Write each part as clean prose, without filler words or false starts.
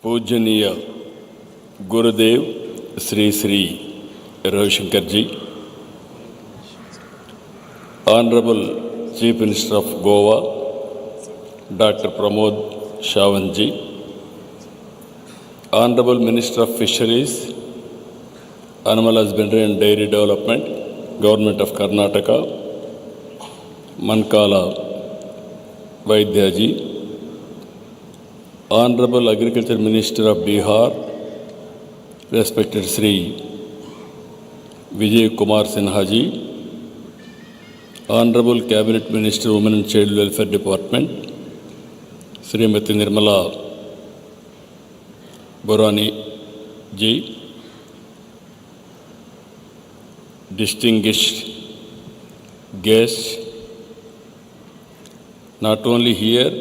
पूजनीय गुरुदेव श्री श्री रविशंकर जी, Honorable Chief Minister of Goa, Dr. Pramod Sawant ji, Honorable Minister of Fisheries, Animal Husbandry and Dairy Development, Government of Karnataka, Mankala Vaidya ji, Honorable Agriculture Minister of Bihar, respected Sri Vijay Kumar Sinha ji, Honorable Cabinet Minister, Women and Child Welfare Department, Srimati Nirmala Borani ji, distinguished guests, not only here,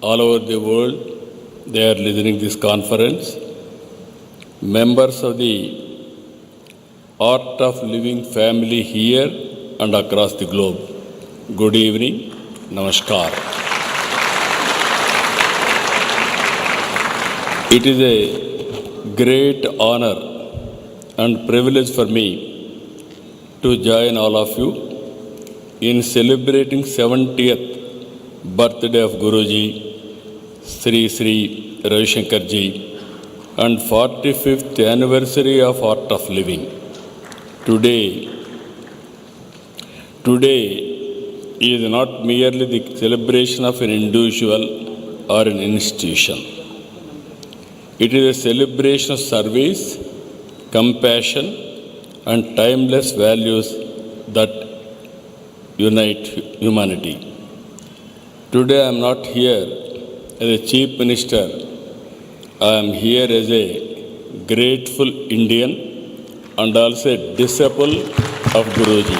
all over the world, they are listening this conference. Members of the Art of Living family here and across the globe, good evening, namaskar. It is a great honor and privilege for me to join all of you in celebrating 70th birthday of Guruji, Sri Sri Ravishankar ji, and 45th anniversary of Art of Living. Today is not merely the celebration of an individual or an institution. It is a celebration of service, compassion, and timeless values that unite humanity. Today I am not here as a Chief Minister. I am here as a grateful Indian and also a disciple of Guruji.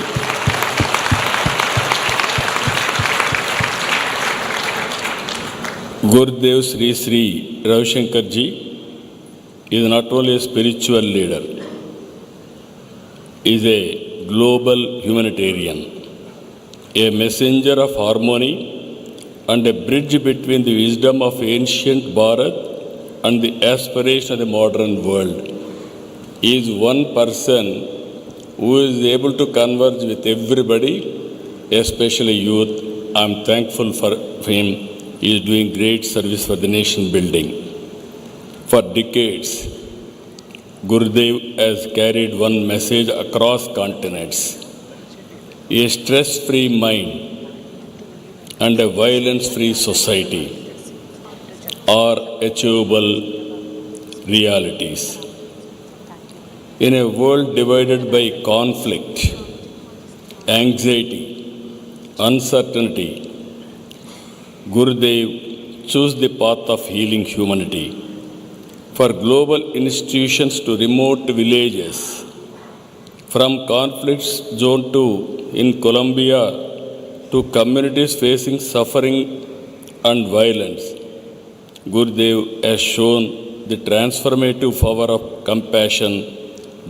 Gurudev Sri Sri Ravishankar ji is not only a spiritual leader, he is a global humanitarian, a messenger of harmony and a bridge between the wisdom of ancient Bharat and the aspiration of the modern world. He is one person who is able to converge with everybody, especially youth. I am thankful for him. He is doing great service for the nation building. For decades, Gurudev has carried one message across continents: a stress-free mind and a violence-free society are achievable realities. In a world divided by conflict, anxiety, uncertainty, Gurudev chose the path of healing humanity. For global institutions to remote villages, from conflict zone in Colombia to communities facing suffering and violence, Gurudev has shown the transformative power of compassion,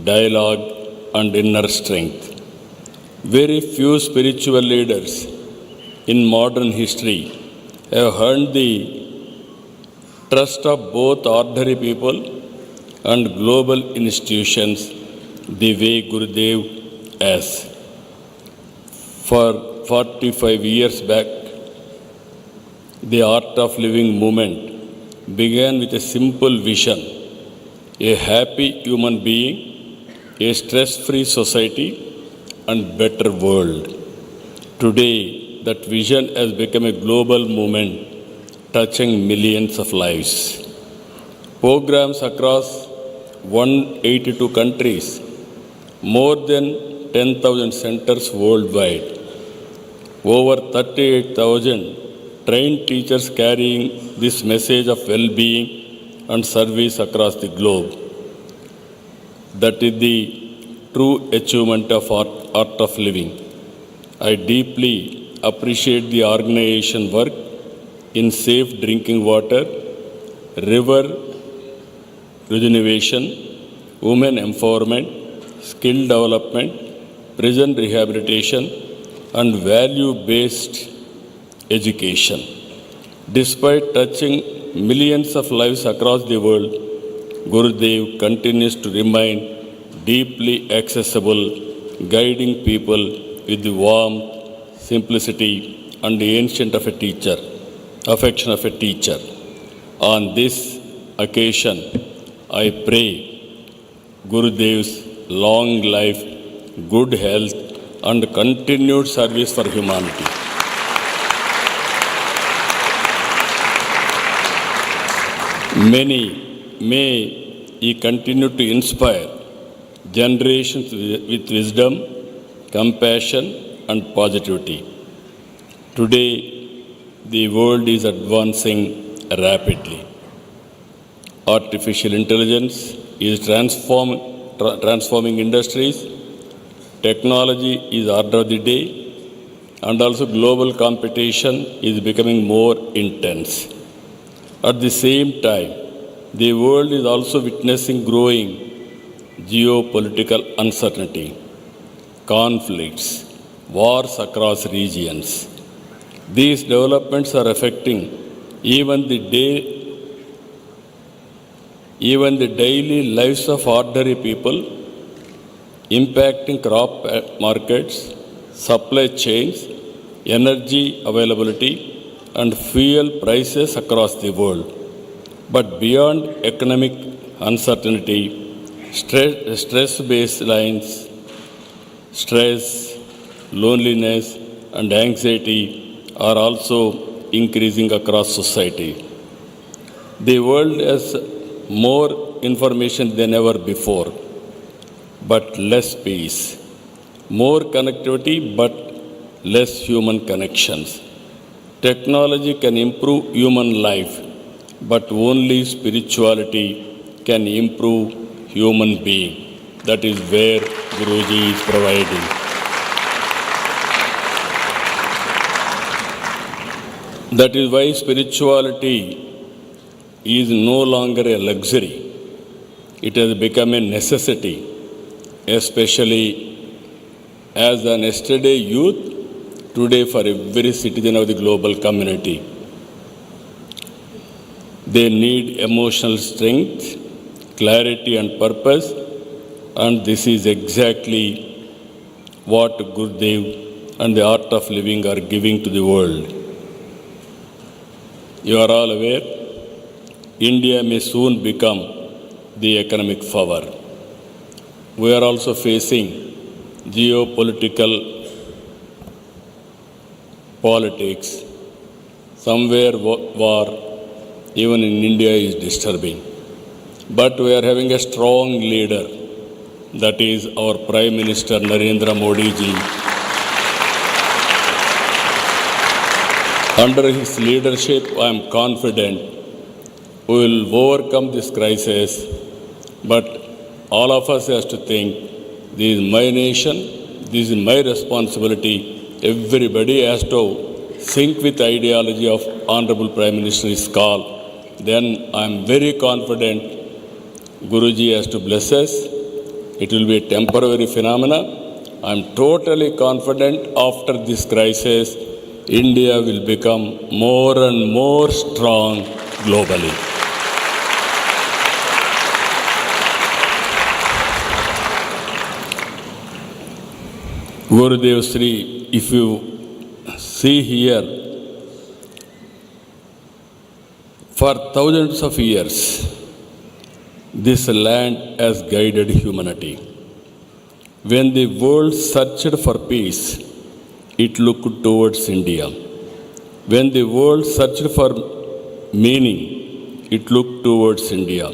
dialogue, and inner strength. Very few spiritual leaders in modern history have earned the trust of both ordinary people and global institutions the way Gurudev has. For 45 years back, the Art of Living movement began with a simple vision: a happy human being, a stress-free society, and better world. Today, that vision has become a global movement touching millions of lives. Programs across 182 countries, more than 10,000 centers worldwide, over 38,000 trained teachers carrying this message of well-being and service across the globe. That is the true achievement of Art of Living. I deeply appreciate the organization work in safe drinking water, river regeneration, women empowerment, skill development, prison rehabilitation, and value-based education. Despite touching millions of lives across the world, Gurudev continues to remain deeply accessible, guiding people with the warmth, simplicity, and the affection of a teacher. On this occasion, I pray Gurudev's long life, good health, and continued service for humanity. May he continue to inspire generations with wisdom, compassion, and positivity. Today, the world is advancing rapidly. Artificial intelligence is transforming industries. Technology is order of the day, and also global competition is becoming more intense. At the same time, the world is also witnessing growing geopolitical uncertainty, conflicts, wars across regions. These developments are affecting even the daily lives of ordinary people, impacting crop markets, supply chains, energy availability, and fuel prices across the world. But beyond economic uncertainty, stress baselines, stress, loneliness, and anxiety are also increasing across society. The world has more information than ever before, but less peace. More connectivity, but less human connections. Technology can improve human life, but only spirituality can improve human being. That is where Guruji is providing. That is why spirituality is no longer a luxury. It has become a necessity, especially as an yesterday youth, today for every citizen of the global community. They need emotional strength, clarity, and purpose, and this is exactly what Gurudev and the art of living are giving to the world. You are all aware, India may soon become the economic power. We are also facing geopolitical politics. Somewhere war, even in India, is disturbing. But we are having a strong leader, that is our Prime Minister Narendra Modi ji. Under his leadership, I am confident we will overcome this crisis. But all of us have to think, this is my nation, this is my responsibility. Everybody has to sync with the ideology of Honorable Prime Minister's call. Then I am very confident Guruji has to bless us. It will be a temporary phenomena. I am totally confident after this crisis, India will become more and more strong globally. Gurudev Sri, if you see here, for thousands of years, this land has guided humanity. When the world searched for peace, it looked towards India. When the world searched for meaning, it looked towards India.